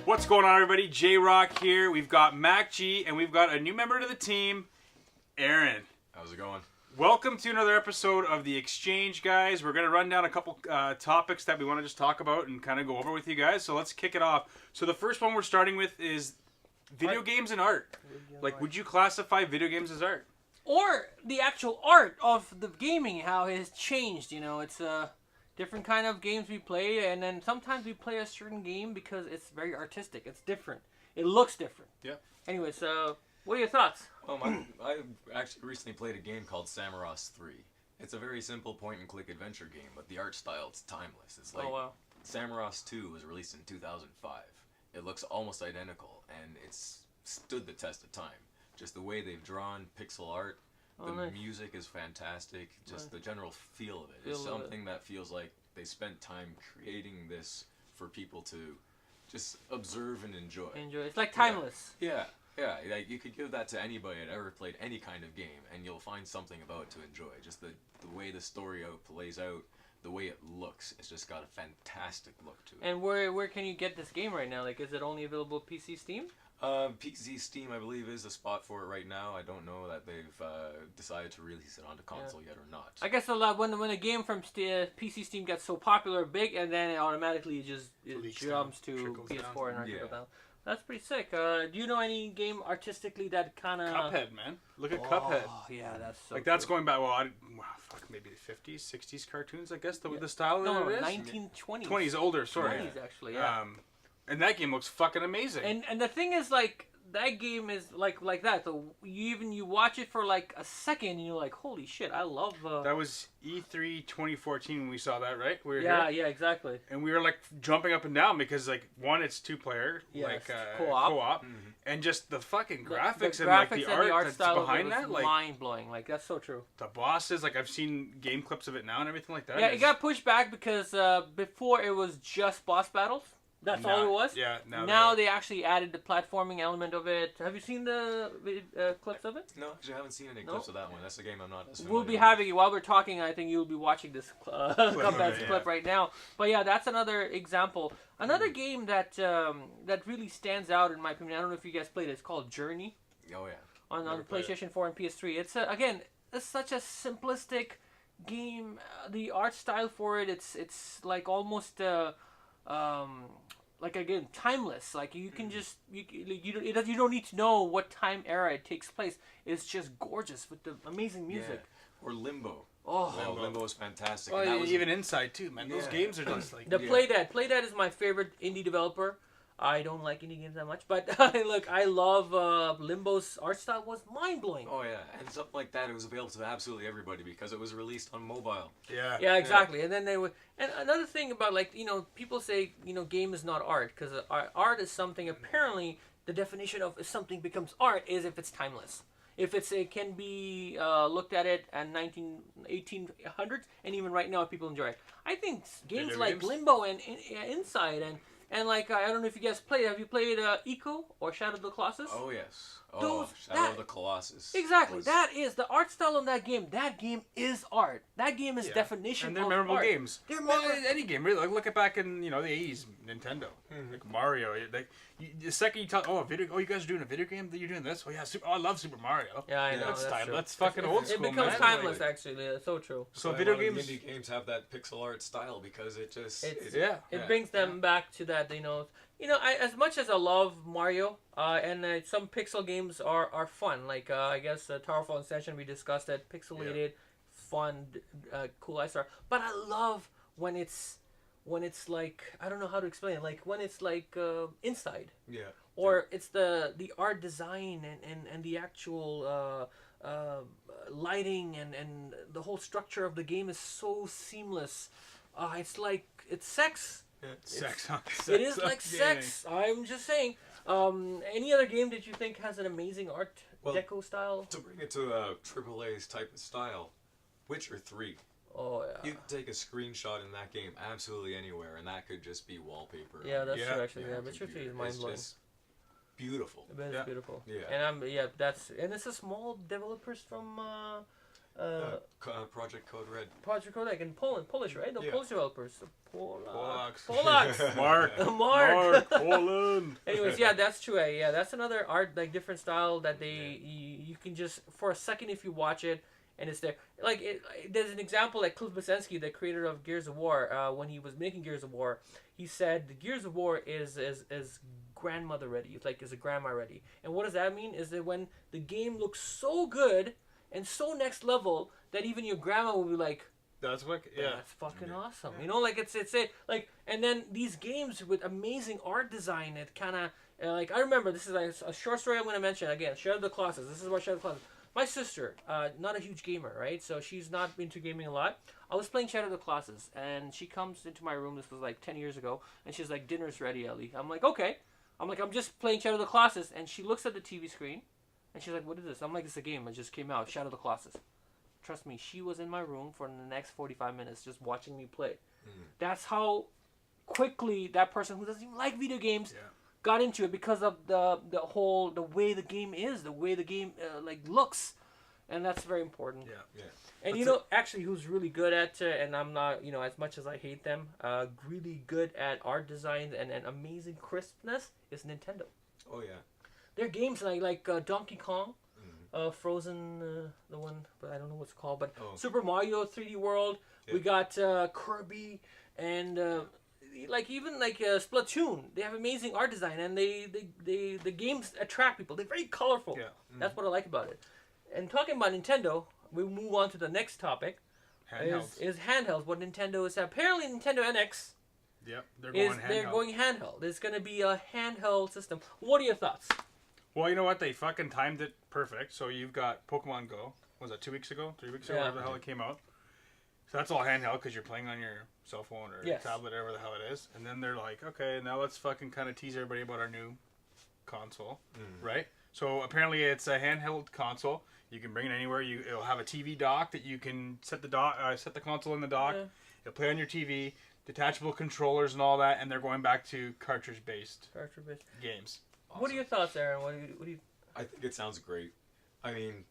What's going on, everybody? Jrock here. We've got MakG, and we've got a new member to the team, Aaron. How's it going? Welcome to another episode of The Exchange, guys. We're going to run down a couple topics that we want to just talk about and kind of go over with you guys. So let's kick it off. So the first one we're starting with is video games and art. Like, would you classify video games as art? Or the actual art of the gaming, how it has changed. You know, it's different kind of games we play, and then sometimes we play a certain game because it's very artistic. It's different. It looks different. Yeah. Anyway, so what are your thoughts? I actually recently played a game called Samorost 3. It's a very simple point-and-click adventure game, but the art style, it's timeless. It's like Samorost 2 was released in 2005. It looks almost identical, and it's stood the test of time. Just the way they've drawn pixel art, the music is fantastic. Just the general feel of it is something that feels like they spent time creating this for people to just observe and enjoy. It's like timeless. Yeah. Like you could give that to anybody that ever played any kind of game, and you'll find something about it to enjoy. Just the way the story plays out, the way it looks, it's just got a fantastic look to it. And where can you get this game right now? Like, is it only available PC, Steam? PC Steam, I believe, is the spot for it right now. I don't know that they've decided to release it onto console yet or not. I guess a lot when a game from PC Steam gets so popular, big, and then it automatically just jumps to PS4 and trickles down. That's pretty sick. Do you know any game artistically that kind of... Cuphead, man. Look at Cuphead. Oh, yeah, that's so like, that's going back, maybe the 50s, 60s cartoons, I guess, the style no, it is? 1920s. 20s, older, sorry. 20s, actually, yeah. And that game looks fucking amazing. And the thing is, like, that game is like that. So you watch it for like a second, and you're like, holy shit, I love. That was E3 2014 when we saw that, right? We were yeah, here. Yeah, exactly. And we were like jumping up and down because like one, it's 2-player, like co-op, and just the fucking graphics and like the art that's behind that, like mind blowing. Like that's so true. The bosses, like I've seen game clips of it now and everything like that. Yeah, it got pushed back because before it was just boss battles. That's all it was? Yeah. Now they actually added the platforming element of it. Have you seen the clips of it? No, actually I haven't seen any clips of that one. That's the game I'm not as familiar We'll be having it while we're talking. I think you'll be watching this clip right now. But yeah, that's another example. Another game that that really stands out in my opinion. I don't know if you guys played it. It's called Journey. Oh yeah. On PlayStation 4 and PS3. It's again, it's such a simplistic game. The art style for it, it's like almost like again timeless. Like you can just you don't need to know what time era it takes place. It's just gorgeous with the amazing music. Or Limbo. Oh, Limbo is fantastic. Oh, and even Inside too, man. Those games are just like Playdead is my favorite indie developer. I don't like indie games that much, but look, I love Limbo's art style was mind blowing. Oh yeah, and something like that, it was available to absolutely everybody because it was released on mobile. Yeah, exactly. And then they would. And another thing about people say game is not art because art is something. Apparently, the definition of if something becomes art is if it's timeless. If it can be looked at it at 1800s, and even right now people enjoy it. I think games like Limbo and Inside and like, I don't know if you guys played. Have you played Eco or Shadow of the Colossus? Oh, yes. Shadow of the Colossus. Exactly. That is the art style of that game. That game is art. That game is definition of art. And they're memorable games. They're any game, really. Like, look back in, the 80s, Nintendo. Like Mario. The second you talk, you guys are doing a video game? You're doing this? Oh, yeah, I love Super Mario. Yeah, I know. That's true. That's fucking old school, It becomes timeless, actually. It's so true. So video games... Indie games have that pixel art style because it just... It brings them back to that, as much as I love Mario, and some pixel games are fun. Like, I guess Tower Fall Ascension, we discussed that pixelated, fun, cool art style. But I love when it's like, I don't know how to explain it, like when it's like Inside. Yeah. Or it's the art design and the actual lighting and the whole structure of the game is so seamless. It's like, it's sex. It is like sex. I'm just saying. Any other game that you think has an amazing art deco style? To bring it to a AAA's type of style, Witcher 3. Oh yeah. You could take a screenshot in that game absolutely anywhere, and that could just be wallpaper. Yeah, that's true. Actually, Witcher 3 is mind blowing. Beautiful. It is beautiful. Yeah. And it's a small developers from Project Code Red. Project Code Red in Poland, Polish, right? No, Polish developers. Polak, Polacks. Mark. Mark. Poland. Anyways, yeah, that's true. Yeah, that's another art, like different style that you can just for a second if you watch it and it's there. Like there's an example like Cliff Bleszinski, the creator of Gears of War, when he was making Gears of War, he said the Gears of War is grandmother ready. It's like is a grandma ready. And what does that mean? Is that when the game looks so good and so next level that even your grandma will be like, that's what, yeah. That's fucking awesome. You know, like it's it like, and then these games with amazing art design, it kind of like I remember this is like a short story I'm going to mention again. Shadow of the Colossus. This is about Shadow of the Colossus. My sister, not a huge gamer, right? So she's not into gaming a lot. I was playing Shadow of the Colossus, and she comes into my room. This was like 10 years ago, and she's like, "Dinner's ready, Ellie." I'm like, "Okay." I'm like, "I'm just playing Shadow of the Colossus," and she looks at the TV screen, and she's like, "What is this?" I'm like, "It's a game. It just came out, Shadow of the Colossus." Trust me, she was in my room for the next 45 minutes just watching me play. That's how quickly that person who doesn't even like video games got into it because of the way the game is, the way the game like looks, and that's very important. Yeah. And That's you know, actually, who's really good at and I'm not, you know, as much as I hate them, really good at art design and amazing crispness is Nintendo. Oh yeah. Their games like Donkey Kong. Frozen, the one, but I don't know what's called. But Super Mario 3D World. Yeah. We got Kirby and like even like Splatoon. They have amazing art design and the games attract people. They're very colorful. Yeah. That's what I like about it. And talking about Nintendo, we move on to the next topic. Handhelds. Is handhelds. What Nintendo is apparently Nintendo NX. Yep, they're going handheld. They're going handheld. There's going to be a handheld system. What are your thoughts? Well, you know what? They fucking timed it perfect. So you've got Pokemon Go. Was that 2 weeks ago? 3 weeks ago? Whatever the hell it came out. So that's all handheld because you're playing on your cell phone or tablet, whatever the hell it is. And then they're like, okay, now let's fucking kind of tease everybody about our new console, right? So apparently it's a handheld console. You can bring it anywhere. It'll have a TV dock that you can set the console in the dock. Yeah. It'll play on your TV. Detachable controllers and all that. And they're going back to cartridge-based games. Awesome. What are your thoughts, Aaron? What do you? I think it sounds great. I mean,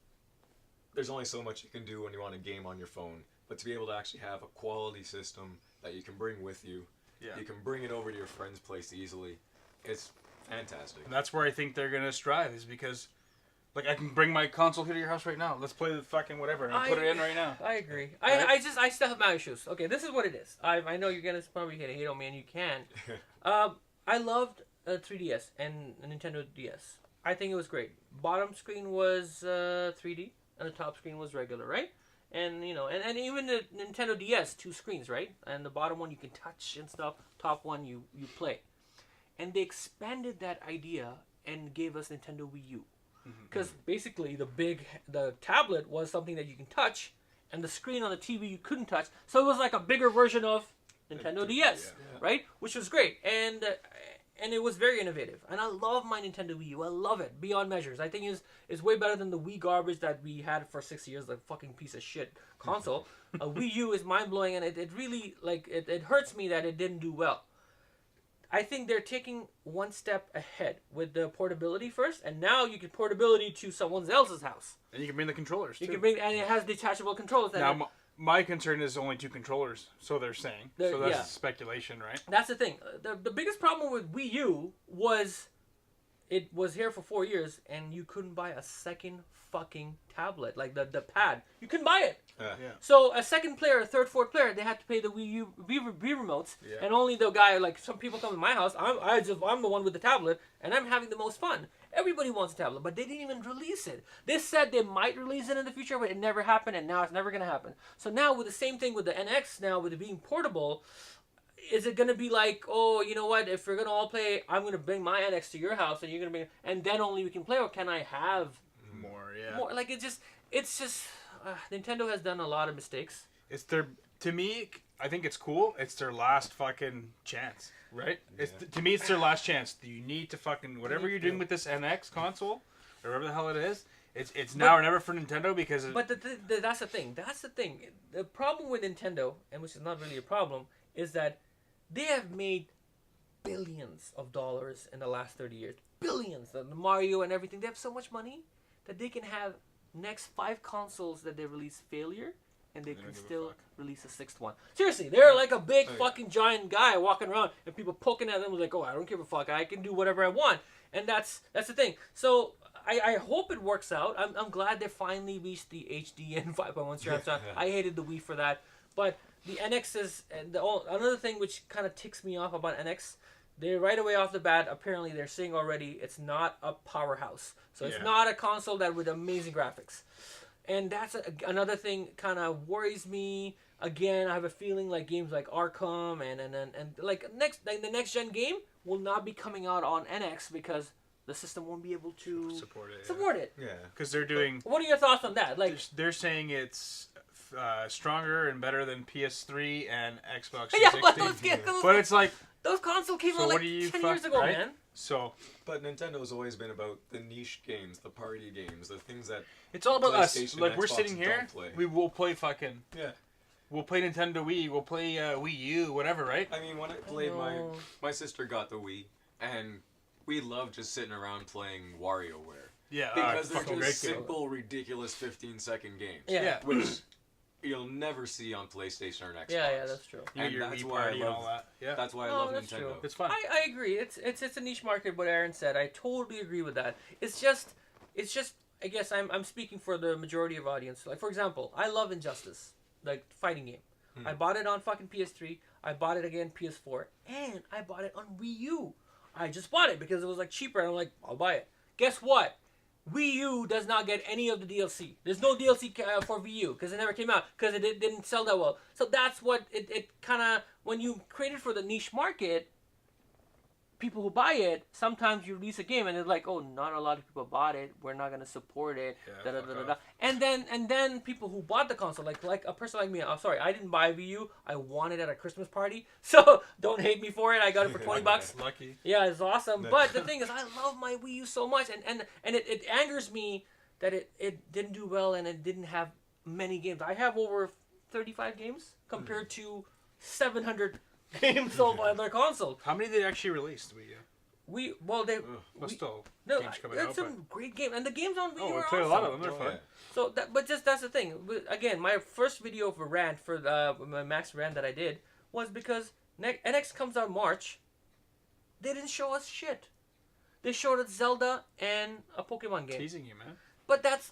there's only so much you can do when you want a game on your phone, but to be able to actually have a quality system that you can bring with you, you can bring it over to your friend's place easily. It's fantastic. And that's where I think they're gonna strive, is because, like, I can bring my console here to your house right now. Let's play the fucking whatever and put it in right now. I agree. Right? I still have my issues. Okay, this is what it is. I know you're gonna probably hate on me, and you can. I loved 3DS and Nintendo DS. I think it was great. Bottom screen was 3D and the top screen was regular, right? And you know, and even the Nintendo DS, 2 screens, right? And the bottom one you can touch and stuff. Top one you play. And they expanded that idea and gave us Nintendo Wii U. Because basically the tablet was something that you can touch, and the screen on the TV you couldn't touch. So it was like a bigger version of Nintendo DS, right? Which was great. And it was very innovative. And I love my Nintendo Wii U. I love it beyond measures. I think it's way better than the Wii garbage that we had for 6 years, the fucking piece of shit console. A Wii U is mind-blowing, and it really, like, it hurts me that it didn't do well. I think they're taking one step ahead with the portability first, and now you can portability to someone else's house. And you can bring the controllers, too. You can bring, and it has detachable controllers. Now, my concern is only 2 controllers, so they're saying. So that's speculation, right? That's the thing. The biggest problem with Wii U was it was here for 4 years, and you couldn't buy a second fucking tablet, like the pad. You couldn't buy it. So a second player, a third, fourth player, they had to pay the Wii U Wii remotes, and only the guy, like some people come to my house, I'm the one with the tablet, and I'm having the most fun. Everybody wants a tablet, but they didn't even release it. They said they might release it in the future, but it never happened, and now it's never going to happen. So now with the same thing with the NX, now with it being portable, is it going to be like, oh, you know what, if we're going to all play, I'm going to bring my NX to your house, and you're going to bring, and then only we can play, or can I have more? Like, it's just Nintendo has done a lot of mistakes. To me, I think it's cool. It's their last fucking chance, right? To me, it's their last chance. You need to fucking, whatever you're doing with this NX console, or whatever the hell it is, it's now or never for Nintendo, because... But that's the thing. That's the thing. The problem with Nintendo, and which is not really a problem, is that they have made billions of dollars in the last 30 years. Billions. The Mario and everything. They have so much money that they can have next 5 consoles that they release failure, and they don't can give a still fuck. release a 6th one. Seriously, they're like a big fucking giant guy walking around, and people poking at them was like, oh, I don't give a fuck. I can do whatever I want, and that's the thing. So I hope it works out. I'm glad they finally reached the HD and 5.1 straps. I hated the Wii for that, but the NX is another thing which kind of ticks me off about NX. They right away off the bat, apparently they're saying already it's not a powerhouse. So it's not a console that with amazing graphics. And that's another thing kind of worries me. Again, I have a feeling like games like Arkham and like the next gen game will not be coming out on NX because the system won't be able to support it. Yeah. Because they're doing. What are your thoughts on that? Like they're saying it's stronger and better than PS3 and Xbox 360. Yeah, but it's like those consoles came out like 10 years ago, right? man. So, but Nintendo's always been about the niche games, the party games, the things that it's all about us. PlayStation Like and we're Xbox sitting here, don't play. we will play fucking. Yeah. We'll play Nintendo Wii. We'll play Wii U, whatever, right? I mean, when I played my sister got the Wii, and we loved just sitting around playing WarioWare. Yeah, because they're fucking just great game. simple, ridiculous 15-second games. Yeah. Which you'll never see on PlayStation or Xbox. Yeah, that's true. And And that's Wii why I Party love and all that. Yeah, That's why I No, love that's Nintendo. true. it's fun. I agree. It's a niche market. What Aaron said, I totally agree with that. It's just. I guess I'm speaking for the majority of audience. Like for example, I love Injustice, like fighting game. I bought it on fucking PS3. I bought it again PS4, and I bought it on Wii U. I just bought it because it was like cheaper, and I'm like, I'll buy it. Guess what? Wii U does not get any of the DLC. There's no DLC for Wii U because it never came out because it didn't sell that well. So that's what it kind of, when you create it for the niche market, people who buy it, sometimes you release a game and it's like, oh, not a lot of people bought it. We're not going to support it. Yeah, Da, da, da, da, da. And then people who bought the console, like a person like me, I'm sorry, I didn't buy a Wii U. I won it at a Christmas party. So don't hate me for it. I got it for $20. Lucky. Yeah, it's awesome. But the thing is, I love my Wii U so much, and it angers me that it didn't do well and it didn't have many games. I have over 35 games compared to 700 games sold by their console. How many they actually released Wii U? Games coming out. some great games, and the games on Wii U Oh, we are played awesome. a lot of them. They're fun. So, that's the thing. Again, my first video of a rant for my Max rant that I did was because NX comes out March. They didn't show us shit. They showed us Zelda and a Pokemon game. Teasing you, man. But that's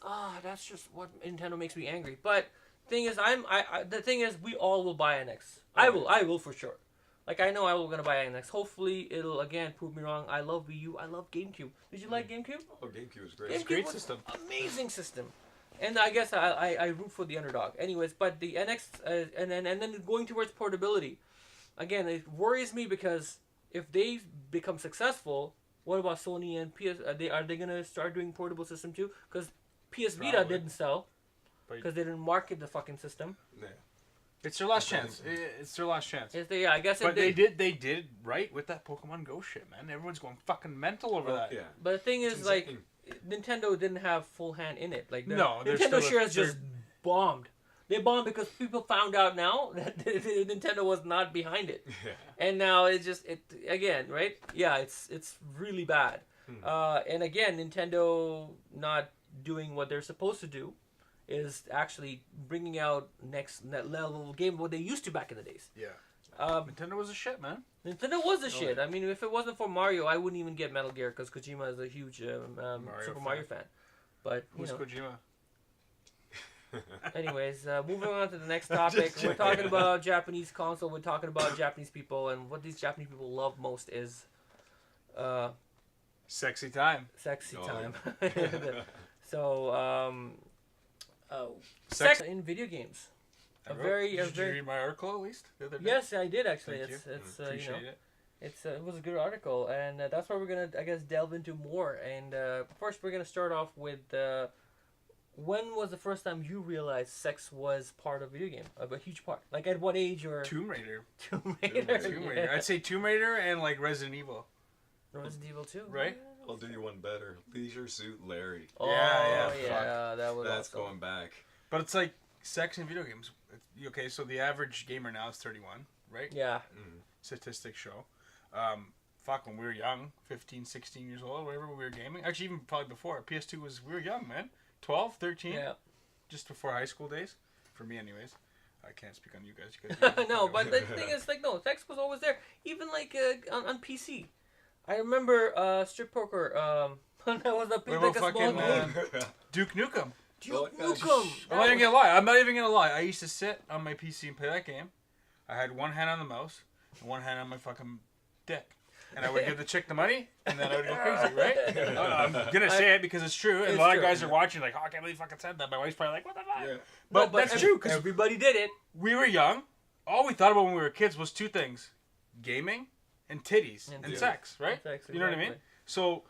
just what Nintendo makes me angry. But thing is, the thing is, we all will buy NX. I will for sure. Like I know I will gonna buy NX. Hopefully it'll again prove me wrong. I love Wii U. I love GameCube. Did you like GameCube? Oh, GameCube is great. It's a great system. Amazing system. And I guess I root for the underdog. Anyways, but the NX and then going towards portability. Again, it worries me because if they become successful, what about Sony and PS? Are they gonna start doing portable system too? Because PS Vita Probably. didn't sell because they didn't market the fucking system. Yeah. It's their last chance. It's their last chance. I guess. But they did right with that Pokemon Go shit, man. Everyone's going fucking mental over that. Yeah. But the thing is, It's like, insane. Nintendo didn't have full hand in it. Like, No, they're Nintendo still shares just bombed. They bombed because people found out now that Nintendo was not behind it, Yeah. and now it's just again, right? Yeah, it's really bad. And again, Nintendo not doing what they're supposed to do is actually bringing out next level game what they used to back in the days. Yeah. Nintendo was a shit, man. Nintendo was the shit. I mean, if it wasn't for Mario, I wouldn't even get Metal Gear because Kojima is a huge Super Mario fan. But Who's Kojima? Anyways, moving on to the next topic. We're talking about Japanese console. We're talking about Japanese people, and what these Japanese people love most is Sexy time. sexy Oh. time. So, Sex. sex in video games. Did very you read my article at least the other day? Yes, I did actually. Thank It's you Appreciate know, it. it was a good article, and that's why we're gonna, I guess, delve into more. And first, we're gonna start off with when was the first time you realized sex was part of video game, a huge part? Like at what age or Tomb Raider. Tomb Raider? Tomb Raider. I'd say Tomb Raider and like Resident Evil. Resident Evil 2, Right? I'll do you one better. Leisure Suit Larry. Oh Yeah, yeah, that was That's awesome. going back. But it's like sex in video games. Okay, so the average gamer now is 31, right? Yeah. Statistics show. When we were young, 15, 16 years old, whatever, we were gaming. Actually, even probably before. PS2 we were young, man. 12, 13. Yeah. Just before high school days. for me, anyways. I can't speak on you guys. No, but the thing is, like, no, sex was always there. Even like on PC, I remember Strip Poker. That was a big, like a small game. Duke Nukem. Duke Nukem. I'm not even gonna lie. I'm not even gonna lie. I used to sit on my PC and play that game. I had one hand on the mouse and one hand on my fucking dick. And I would give the chick the money, and then I would go crazy, right? I'm gonna say it because it's true, and a lot of guys are watching like, oh, I can't believe you fucking said that. My wife's probably like, what the fuck? Yeah. But that's true, because everybody did it. We were young. All we thought about when we were kids was two things: gaming and titties and sex, right? Sex, you know what I mean? So,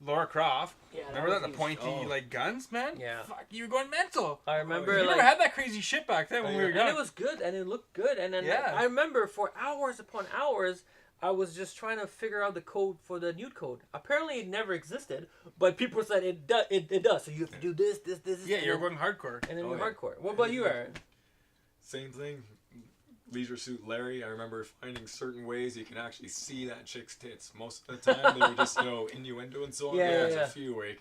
Lara Croft, remember that? The pointy, like, guns, man? Yeah. Fuck, you were going mental. I remember, you never had that crazy shit back then when we were young. And it was good, and it looked good. And then I remember for hours upon hours, I was just trying to figure out the code for the nude code. Apparently, it never existed, but people said it does. So you have to do this. Yeah, you're going hardcore. And then you're hardcore. What about you, Aaron? Same thing. Leisure Suit Larry. I remember finding certain ways you can actually see that chick's tits. Most of the time, they were just innuendo and so on. There's a few where you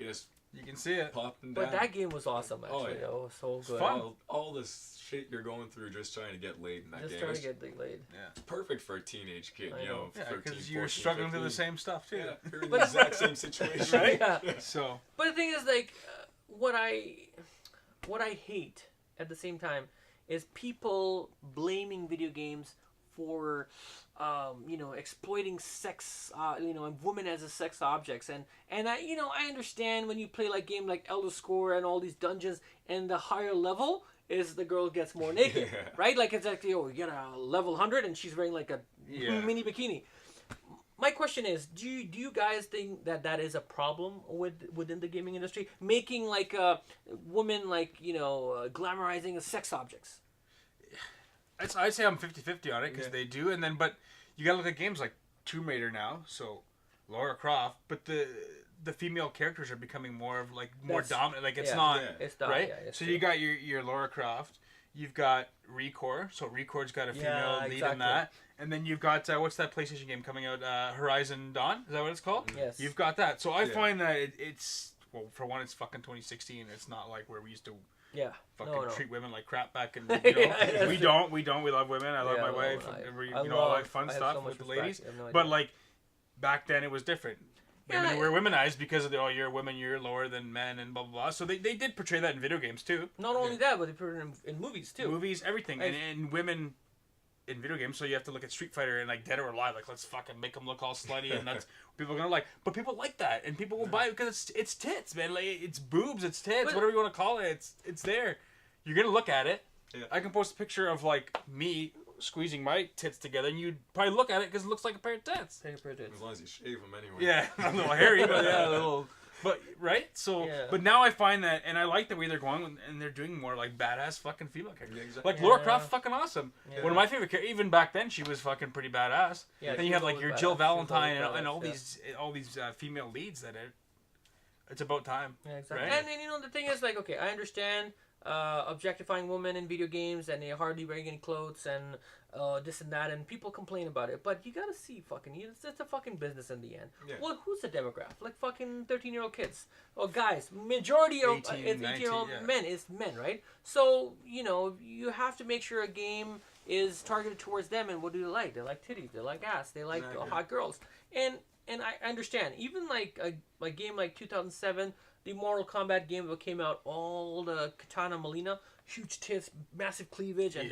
can see it pop them down. But that game was awesome, actually. It was so good. Fun. All this shit you're going through just trying to get laid in that game. Just trying to get laid. Yeah. It's perfect for a teenage kid, 13, because you're struggling through the same stuff, too. Yeah, you're in the exact same situation. Right? Yeah. So. But the thing is, like, what I hate at the same time is people blaming video games for exploiting sex, women as a sex objects, and I understand when you play like game like Elder Scrolls and all these dungeons, and the higher level is the girl gets more naked, right? Like it's like you get a level 100 and she's wearing like a mini bikini. My question is, do you guys think that is a problem within the gaming industry, making like women like glamorizing as sex objects? I'd say I'm 50-50 on it because they do, but you gotta look at games like Tomb Raider now, so Lara Croft, but the female characters are becoming more dominant. Like it's not right. So you got your Lara Croft, you've got Recore, so Recore's got a female lead in that, and then you've got what's that PlayStation game coming out? Horizon Dawn, is that what it's called? Yes. You've got that. So I find that it's for one, it's fucking 2016. It's not like where we used to. Yeah. Treat women like crap back in. We don't. We love women. I love my wife. All that fun stuff with the ladies. But like back then, it was different. Women were womenized because of you're a woman, you're lower than men, and blah blah blah. So they did portray that in video games too. Not only that, but they put it in movies too. Movies, everything, and women in video games. So you have to look at Street Fighter and like Dead or Alive. Like let's fucking make them look all slutty, and that's people are gonna like. But people like that, and people will buy it because it's tits, man. Like it's boobs, it's tits, whatever you want to call it. It's there. You're gonna look at it. Yeah. I can post a picture of like me squeezing my tits together, and you'd probably look at it because it looks like a pair of tits. As long as you shave them anyway. Yeah, a little hairy, but a little. But right, so but now I find that, and I like the way they're going, and they're doing more like badass fucking female characters. Yeah, exactly. Like Lara Croft's fucking awesome. Yeah. One of my favorite characters. Even back then, she was fucking pretty badass. Yeah, then you have like your Jill Valentine and all these female leads that it's about time. Yeah, exactly. Right? And the thing is, like, okay, I understand objectifying women in video games, and they're hardly wearing any clothes, and this and that, and people complain about it, but you gotta see it's a fucking business in the end. Yeah. Well, who's the demographic? Like fucking 13-year-old kids or guys. Majority of 18-year-old men is men, right? So you have to make sure a game is targeted towards them. And what do they like? They like titties, they like ass, they like hot girls, and I understand. Even like a game like 2007, the Mortal Kombat game that came out, all the Katana Melina, huge tits, massive cleavage, and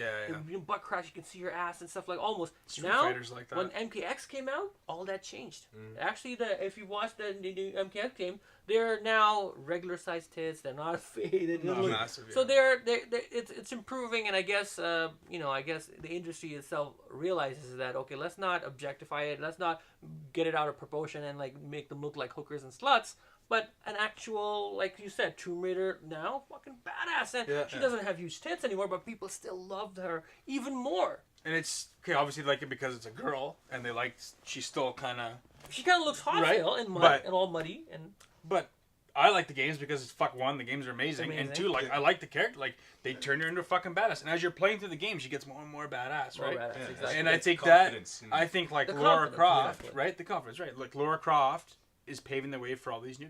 butt crash, you can see your ass and stuff like almost. Street now, Fighters like that. When MKX came out, all that changed. Actually, if you watch the new MKX game, they're now regular sized tits. They're not faded. Not massive. So it's improving, and I guess the industry itself realizes that let's not objectify it. Let's not get it out of proportion and like make them look like hookers and sluts. But an actual, like you said, Tomb Raider now, fucking badass. And she doesn't have huge tits anymore, but people still loved her even more. And it's, obviously like it because it's a girl, and she's still kind of... She kind of looks hot still, and mud, and all muddy. But I like the games because it's, one, the games are amazing. And two, I like the character. Like, they turn her into a fucking badass. And as you're playing through the game, she gets more and more badass, right? Exactly. And I think that, like Lara Croft, right? The confidence, right? Like Lara Croft is paving the way for all these new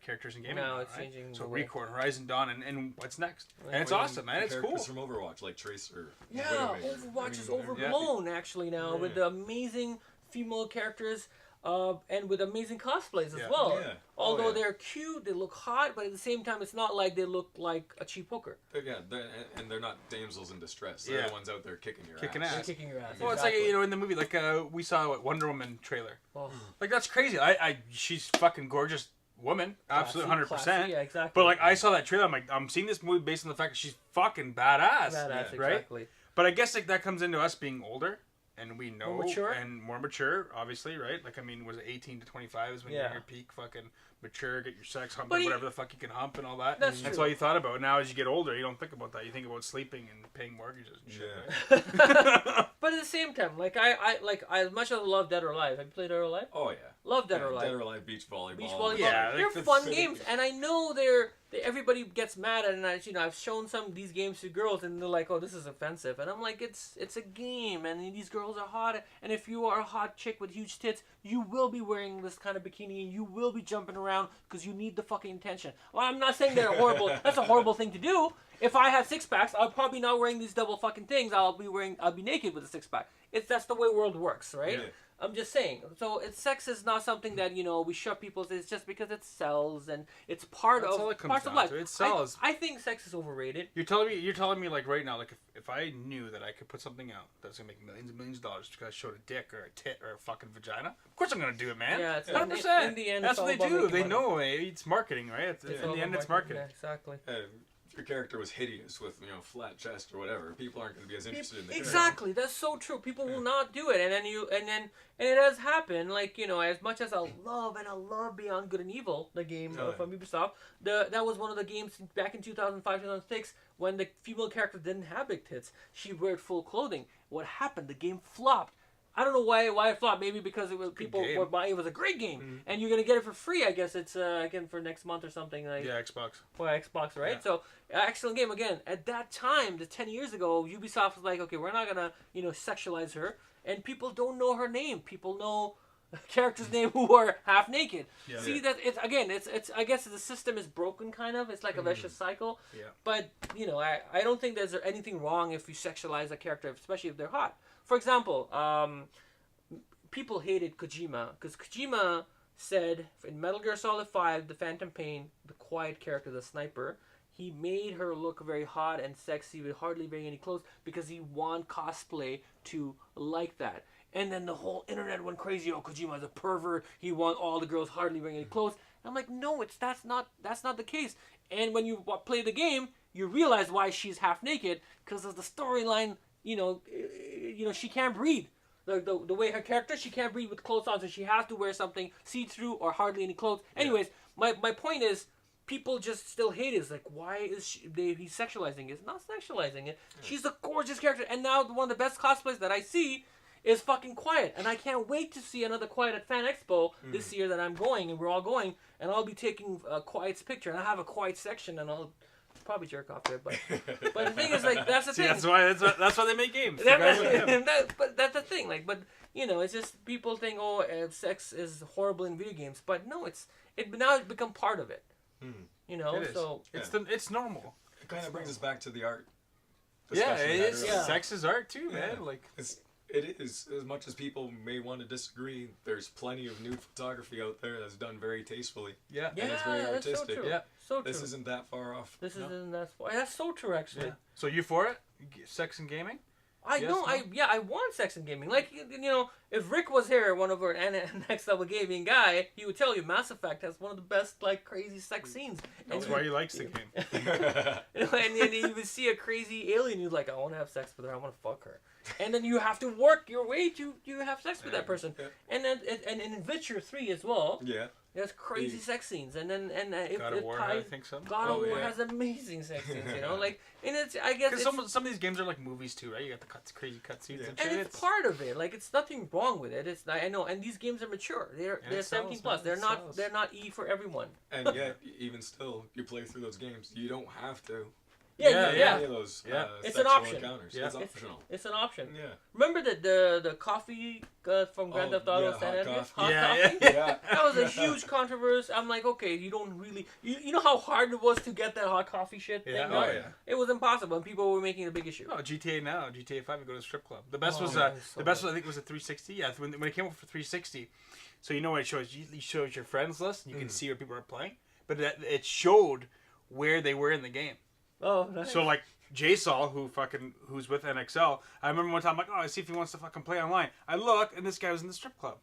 characters in gaming. No, it's right? changing. So the way. Record, Horizon Dawn, and what's next? Yeah. And it's awesome, man. It's cool. Characters from Overwatch, like Tracer. Yeah, Widowmaker. Overwatch is overblown actually now with the amazing female characters. And with amazing cosplays as well. Yeah. Although they're cute, they look hot, but at the same time, it's not like they look like a cheap hooker. They're not damsels in distress. They're the ones out there kicking your ass. They're kicking your ass. Well, exactly. it's like, in the movie, like we saw a Wonder Woman trailer. Oh. Like that's crazy. She's fucking gorgeous woman, absolutely 100%. Yeah, exactly. But like I saw that trailer, I'm like, I'm seeing this movie based on the fact that she's fucking badass, right? Exactly. But I guess like that comes into us being older. And we know, more mature, obviously, right? Like, I mean, was it 18 to 25 is when you're in your peak, fucking mature, get your sex humping, whatever the fuck you can hump and all that. That's all you thought about. Now, as you get older, you don't think about that. You think about sleeping and paying mortgages and shit. Right? But at the same time, like I as much as I love Dead or Alive. Have you played Dead or Alive? Oh yeah. Love Dead or Alive. Dead or Alive, beach volleyball. Beach volleyball. Yeah, they're fun games, and I know everybody gets mad at it. And I've shown some of these games to girls, and they're like, "Oh, this is offensive," and I'm like, "It's a game, and these girls are hot, and if you are a hot chick with huge tits, you will be wearing this kind of bikini, and you will be jumping around because you need the fucking attention." Well, I'm not saying they're horrible. That's a horrible thing to do. If I had six packs, I'm probably not wearing these double fucking things. I'll be naked with a six pack. That's the way world works, right? Yeah. I'm just saying. So sex is not something that we shove people. It's just because it sells and it's part That's of all it comes parts down of life. to. It sells. I think sex is overrated. You're telling me like right now, like if I knew that I could put something out that's gonna make millions and millions of dollars because I showed a dick or a tit or a fucking vagina, of course I'm gonna do it, man. Yeah, it's 100%. in the end, that's it's what all they about do. making They money. know it's marketing, right? In the end, it's marketing. Yeah, exactly. If your character was hideous with flat chest or whatever, people aren't going to be as interested in the character. Exactly, that's so true. People will not do it, and it has happened. Like as much as I love Beyond Good and Evil, the game from Ubisoft, that was one of the games back in 2005, 2006 when the female character didn't have big tits. She wore full clothing. What happened? The game flopped. I don't know why it flopped. Maybe because it was it was a great game, and you're gonna get it for free. I guess it's again for next month or something. Like, yeah, Xbox. Well, Xbox, right? Yeah. So excellent game again. At that time, 10 years ago, Ubisoft was like, okay, we're not gonna sexualize her, and people don't know her name. People know characters' name who are half naked. Yeah. See that it's I guess the system is broken kind of. It's like a vicious cycle. Yeah. But I don't think there's anything wrong if you sexualize a character, especially if they're hot. For example, people hated Kojima because Kojima said in Metal Gear Solid 5, The Phantom Pain, the quiet character, the sniper, he made her look very hot and sexy with hardly wearing any clothes because he want cosplay to like that. And then the whole internet went crazy. Oh, Kojima's a pervert. He want all the girls hardly wearing any clothes. And I'm like, no, that's not the case. And when you play the game, you realize why she's half naked because of the storyline. She can't breathe. The way her character, she can't breathe with clothes on, so she has to wear something see-through or hardly any clothes. Anyways, my point is, people just still hate it. It's like, why is he's sexualizing it? It's not sexualizing it. Yeah. She's a gorgeous character, and now one of the best cosplays that I see is fucking Quiet, and I can't wait to see another Quiet at Fan Expo this year that I'm going, and we're all going, and I'll be taking Quiet's picture, and I have a Quiet section, and I'll probably jerk off there, but the thing is, like, that's the thing. That's why they make games. But that's the thing, like, but it's just people think, sex is horrible in video games, but no, it's become part of it. So it's normal. It kind of brings us back to the art. Yeah, it is. Yeah. Sex is art too, man. Like it is, as much as people may want to disagree, there's plenty of nude photography out there that's done very tastefully. Yeah. And it's very artistic. So true. Yeah. So true. This isn't that far off. Isn't that far. That's so true, actually. Yeah. So you for it? Sex and gaming? I want sex and gaming. Like, if Rick was here, one of our NXLgaming guy, he would tell you Mass Effect has one of the best, like, crazy sex scenes. That's why he likes the game. And then you would see a crazy alien, you're like, I want to have sex with her, I want to fuck her. And then you have to work your way to have sex with that person. Yeah. And then in Witcher 3 as well. Yeah. There's crazy sex scenes, and God of War, I think so. God of War has amazing sex scenes, like, and I guess because some of these games are like movies too, right? You got the crazy cutscenes and shit. And it's part of it. Like, it's nothing wrong with it. I know, and these games are mature. They're 17 plus. They're not E for everyone. And yet, even still, you play through those games. You don't have to. Yeah. Any of those It's an sexual option. encounters. Yeah. It's optional. It's an option. Yeah. Remember the coffee from Grand Theft Auto yeah, San hot Andreas? coffee. Hot coffee? Yeah. That was a huge controversy. I'm like, okay, you don't really... You know how hard it was to get that hot coffee shit thing? Yeah. Right? Oh, yeah. It was impossible, and people were making a big issue. Oh, GTA now, GTA 5, you go to the strip club. The best was so the best was, I think it was a 360. Yeah, when it came up for 360. So you know what it shows? It shows your friends list, and you can see where people are playing. But it showed where they were in the game. Oh, nice. So like JSol, who's with NXL, I remember one time I'm like, oh, I see if he wants to fucking play online. I look, and this guy was in the strip club.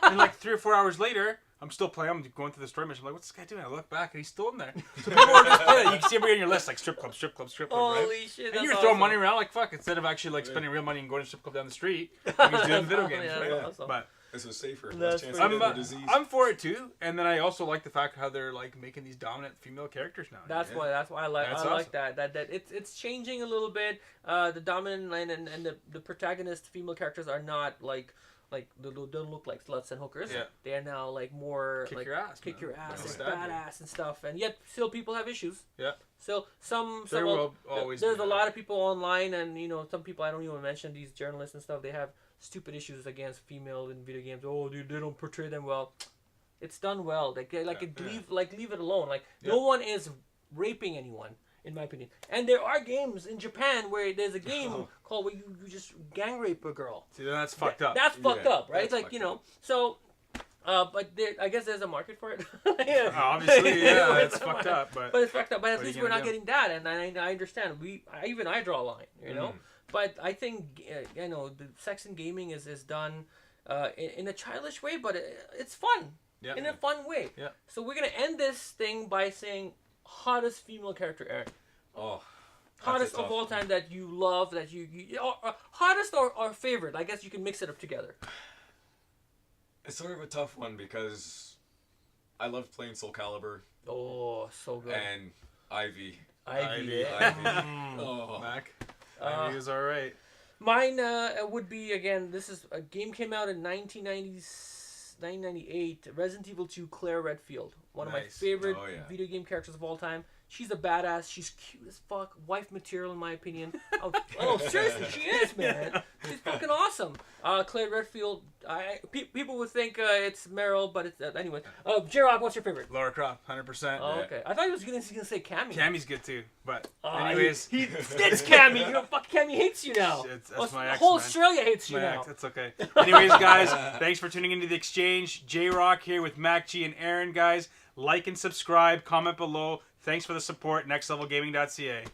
And like 3 or 4 hours later, I'm still playing. I'm going through the story mission. I'm like, what's this guy doing? I look back, and he's still in there. So people are just playing. You can see everybody on your list, like strip club, strip club, strip club, right? Holy shit, And that's you're throwing awesome. money around like fuck, instead of actually like spending real money and going to strip club down the street. Like he's doing video games, Yeah, right? that's awesome. But This was safer. That's Less chance pretty of getting the disease. I'm for it too. And then I also like the fact how they're like making these dominant female characters now. That's why I like That's like awesome. that it's changing a little bit. The dominant line and the protagonist female characters are not like they don't look like sluts and hookers. Yeah. They are now like more Kick like your ass, kick man. your ass, Like and stab you. badass and stuff. And yet still people have issues. Yeah. So some There will always there's be a that. lot of people online, and some people I don't even mention, these journalists and stuff. They have stupid issues against female in video games. Oh, dude, they don't portray them well. It's done well. Leave it alone. Like no one is raping anyone, in my opinion. And there are games in Japan where there's a game called where you just gang rape a girl. See, then that's fucked up. That's fucked up, right? that's Like fucked up. so. But I guess there's a market for it. Obviously, yeah, it's fucked up. But But it's fucked up. But at what are least you we're gonna not do? getting that, and I understand. I draw a line, you know. But I think the sex in gaming is done in a childish way, but it's fun. Yeah. In a fun way. Yeah. So we're gonna end this thing by saying hottest female character, Aaron. Oh. Hottest of all time that you love, that you or hottest or favorite. I guess you can mix it up together. It's sort of a tough one because I loved playing Soul Calibur Oh, so good. and Ivy. Ivy. Oh. Mac, Ivy is all right. Mine would be, again, a game came out in 1998, Resident Evil 2 Claire Redfield. One of my Nice. favorite Oh, yeah. video game characters of all time. She's a badass. She's cute as fuck. Wife material, in my opinion. Oh, seriously, she is, man. She's fucking awesome. Claire Redfield, people would think it's Meryl, but it's... anyway. Jrock, what's your favorite? Lara Croft, 100%. Oh, okay. I thought he was going to say Cammy. Cammy's good too, but anyways, It's Cammy. Cammy hates you now. That's my ex, whole man. Australia hates you My now. ex, that's okay. Anyways, guys, thanks for tuning into the exchange. Jrock here with MakG and Aaron, guys. Like and subscribe. Comment below. Thanks for the support. NXLgamingca.